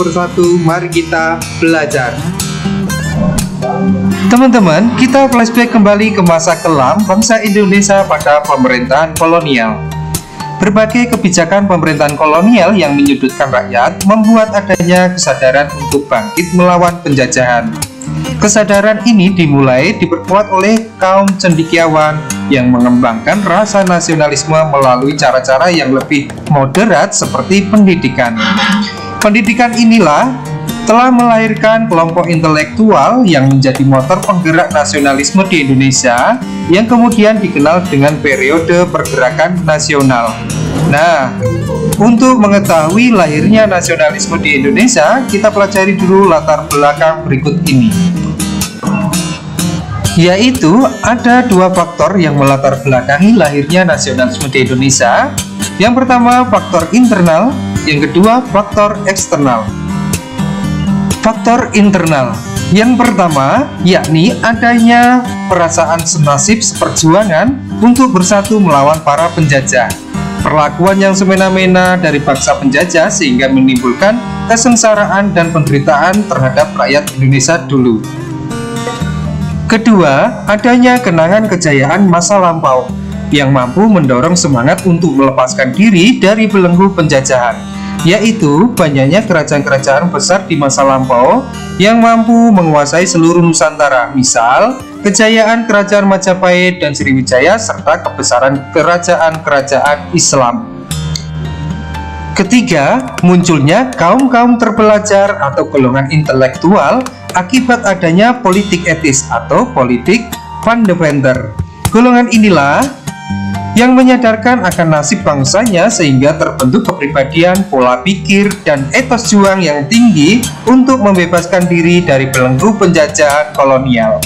Bersatu, mari kita belajar. Teman-teman, kita flashback kembali ke masa kelam bangsa Indonesia pada pemerintahan kolonial. Berbagai kebijakan pemerintahan kolonial yang menyudutkan rakyat membuat adanya kesadaran untuk bangkit melawan penjajahan. Kesadaran ini diperkuat oleh kaum cendekiawan yang mengembangkan rasa nasionalisme melalui cara-cara yang lebih moderat seperti pendidikan. Pendidikan inilah telah melahirkan kelompok intelektual yang menjadi motor penggerak nasionalisme di Indonesia yang kemudian dikenal dengan periode pergerakan nasional. Nah, untuk mengetahui lahirnya nasionalisme di Indonesia, kita pelajari dulu latar belakang berikut ini. Yaitu ada dua faktor yang melatar belakangi lahirnya nasionalisme di Indonesia. Yang pertama, faktor internal. Yang kedua, faktor eksternal. Faktor internal yang pertama yakni adanya perasaan senasib seperjuangan untuk bersatu melawan para penjajah. Perlakuan yang semena-mena dari bangsa penjajah sehingga menimbulkan kesengsaraan dan penderitaan terhadap rakyat Indonesia dulu. Kedua, adanya kenangan kejayaan masa lampau yang mampu mendorong semangat untuk melepaskan diri dari belenggu penjajahan, yaitu banyaknya kerajaan-kerajaan besar di masa lampau yang mampu menguasai seluruh Nusantara, misal kejayaan kerajaan Majapahit dan Sriwijaya serta kebesaran kerajaan-kerajaan Islam. Ketiga, munculnya kaum-kaum terpelajar atau golongan intelektual akibat adanya politik etis atau politik fundamenter. Golongan inilah yang menyadarkan akan nasib bangsanya sehingga terbentuk kepribadian, pola pikir, dan etos juang yang tinggi untuk membebaskan diri dari belenggu penjajahan kolonial.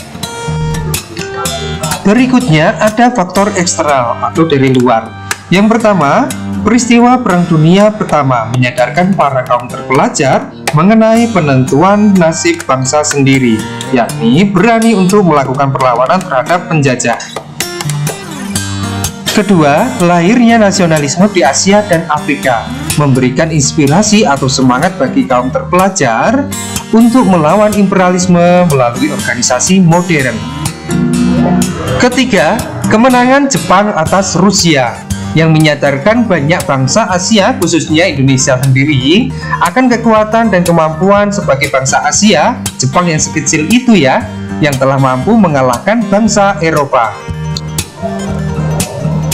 Berikutnya ada faktor eksternal atau dari luar. Yang pertama, peristiwa Perang Dunia Pertama menyadarkan para kaum terpelajar mengenai penentuan nasib bangsa sendiri, yakni berani untuk melakukan perlawanan terhadap penjajah. Kedua, lahirnya nasionalisme di Asia dan Afrika memberikan inspirasi atau semangat bagi kaum terpelajar untuk melawan imperialisme melalui organisasi modern. Ketiga, kemenangan Jepang atas Rusia yang menyadarkan banyak bangsa Asia, khususnya Indonesia sendiri, akan kekuatan dan kemampuan sebagai bangsa Asia, Jepang yang sekecil itu ya, yang telah mampu mengalahkan bangsa Eropa.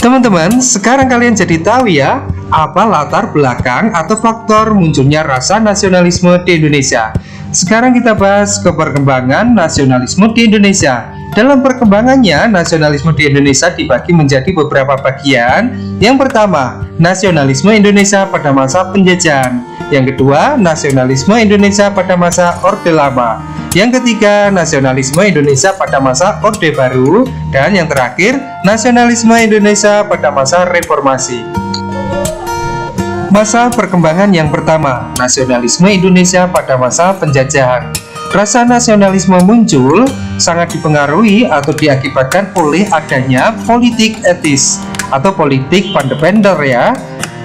Teman-teman, sekarang kalian jadi tahu ya, apa latar belakang atau faktor munculnya rasa nasionalisme di Indonesia. Sekarang kita bahas ke perkembangan nasionalisme di Indonesia. Dalam perkembangannya, nasionalisme di Indonesia dibagi menjadi beberapa bagian. Yang pertama, nasionalisme Indonesia pada masa penjajahan. Yang kedua, nasionalisme Indonesia pada masa Orde Lama. Yang ketiga, nasionalisme Indonesia pada masa Orde Baru. Dan yang terakhir, nasionalisme Indonesia pada masa Reformasi. Masa perkembangan yang pertama, nasionalisme Indonesia pada masa penjajahan. Rasa nasionalisme muncul sangat dipengaruhi atau diakibatkan oleh adanya politik etis atau politik fundamenter ya,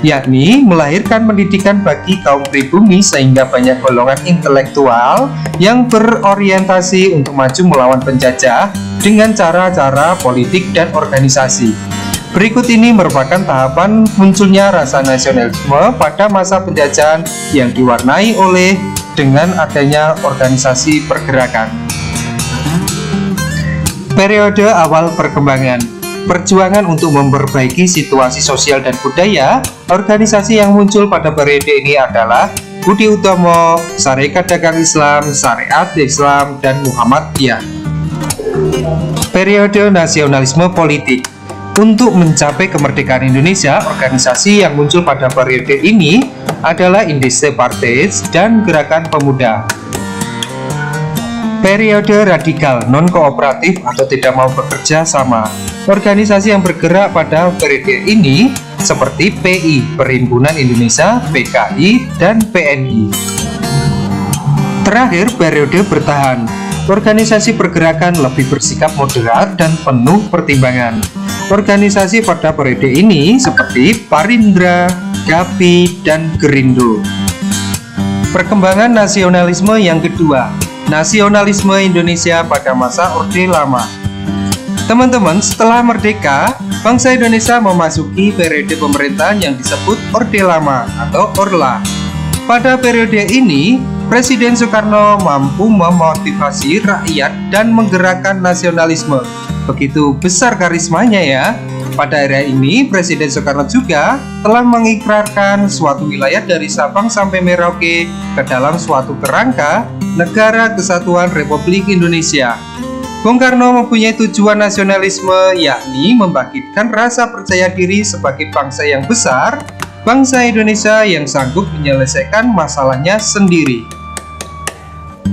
yakni melahirkan pendidikan bagi kaum pribumi sehingga banyak golongan intelektual yang berorientasi untuk maju melawan penjajah dengan cara-cara politik dan organisasi. Berikut ini merupakan tahapan munculnya rasa nasionalisme pada masa penjajahan yang diwarnai oleh dengan adanya organisasi pergerakan. Periode awal perkembangan. Perjuangan untuk memperbaiki situasi sosial dan budaya. Organisasi yang muncul pada periode ini adalah Budi Utomo, Sarekat Dagang Islam, Syariat Islam, dan Muhammadiyah. Periode nasionalisme politik. Untuk mencapai kemerdekaan Indonesia, organisasi yang muncul pada periode ini adalah Indische Partes dan Gerakan Pemuda. Periode radikal non-kooperatif atau tidak mau bekerja sama. Organisasi yang bergerak pada periode ini seperti PI, Perhimpunan Indonesia, PKI, dan PNI. Terakhir, periode bertahan. Organisasi pergerakan lebih bersikap moderat dan penuh pertimbangan. Organisasi pada periode ini seperti Parindra, GAPI, dan Gerindo. Perkembangan nasionalisme yang kedua, nasionalisme Indonesia pada masa Orde Lama. Teman-teman, setelah merdeka, bangsa Indonesia memasuki periode pemerintahan yang disebut Orde Lama atau Orla. Pada periode ini, Presiden Soekarno mampu memotivasi rakyat dan menggerakkan nasionalisme. Begitu besar karismanya ya. Pada era ini, Presiden Soekarno juga telah mengikrarkan suatu wilayah dari Sabang sampai Merauke ke dalam suatu kerangka Negara Kesatuan Republik Indonesia. Bung Karno mempunyai tujuan nasionalisme, yakni membangkitkan rasa percaya diri sebagai bangsa yang besar, bangsa Indonesia yang sanggup menyelesaikan masalahnya sendiri.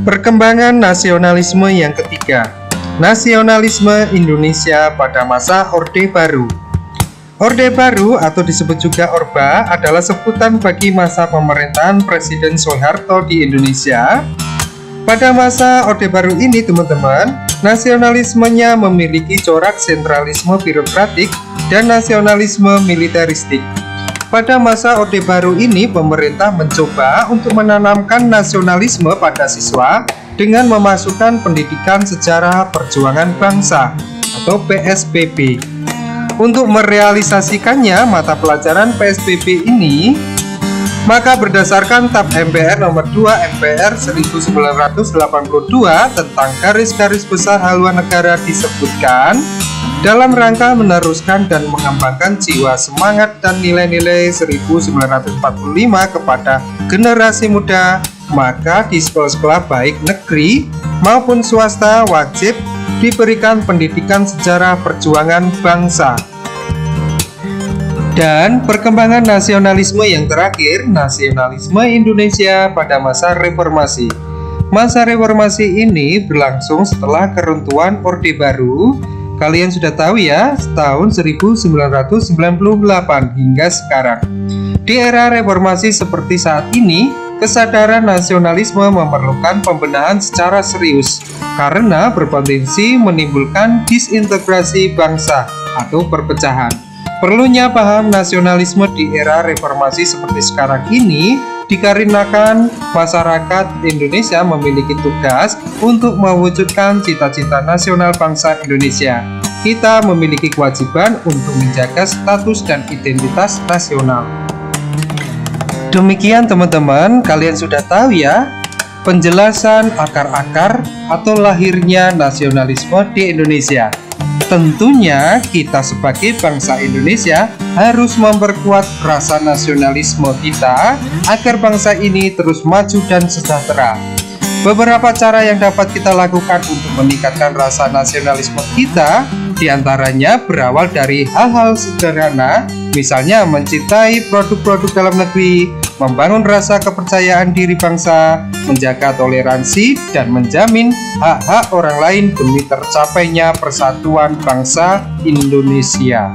Perkembangan nasionalisme yang ketiga, nasionalisme Indonesia pada masa Orde Baru. Orde Baru atau disebut juga Orba adalah sebutan bagi masa pemerintahan Presiden Soeharto di Indonesia. Pada masa Orde Baru ini, teman-teman, nasionalismenya memiliki corak sentralisme birokratik dan nasionalisme militeristik. Pada masa Orde Baru ini, pemerintah mencoba untuk menanamkan nasionalisme pada siswa dengan memasukkan pendidikan sejarah perjuangan bangsa atau PSBB. Untuk merealisasikannya mata pelajaran PSBB ini, maka berdasarkan TAP MPR nomor 2 MPR 1982 tentang garis-garis besar haluan negara disebutkan, dalam rangka meneruskan dan mengembangkan jiwa semangat dan nilai-nilai 1945 kepada generasi muda, maka di sekolah-sekolah baik negeri maupun swasta wajib diberikan pendidikan sejarah perjuangan bangsa. Dan perkembangan nasionalisme yang terakhir, nasionalisme Indonesia pada masa reformasi. Masa reformasi ini berlangsung setelah keruntuhan Orde Baru. Kalian sudah tahu ya, tahun 1998 hingga sekarang. Di era reformasi seperti saat ini, kesadaran nasionalisme memerlukan pembenahan secara serius karena berpotensi menimbulkan disintegrasi bangsa atau perpecahan. Perlunya paham nasionalisme di era reformasi seperti sekarang ini dikarenakan masyarakat Indonesia memiliki tugas untuk mewujudkan cita-cita nasional bangsa Indonesia. Kita memiliki kewajiban untuk menjaga status dan identitas nasional. Demikian teman-teman, kalian sudah tahu ya penjelasan akar-akar atau lahirnya nasionalisme di Indonesia. Tentunya kita sebagai bangsa Indonesia harus memperkuat rasa nasionalisme kita agar bangsa ini terus maju dan sejahtera. Beberapa cara yang dapat kita lakukan untuk meningkatkan rasa nasionalisme kita diantaranya berawal dari hal-hal sederhana, misalnya mencintai produk-produk dalam negeri, membangun rasa kepercayaan diri bangsa, menjaga toleransi, dan menjamin hak-hak orang lain demi tercapainya persatuan bangsa Indonesia.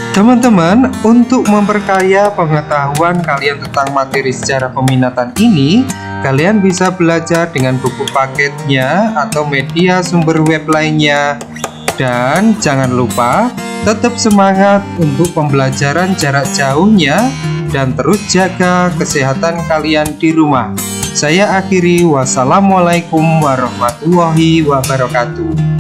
Teman-teman, untuk memperkaya pengetahuan kalian tentang materi sejarah peminatan ini, kalian bisa belajar dengan buku paketnya atau media sumber web lainnya. Dan jangan lupa tetap semangat untuk pembelajaran jarak jauhnya dan terus jaga kesehatan kalian di rumah. Saya akhiri, wassalamualaikum warahmatullahi wabarakatuh.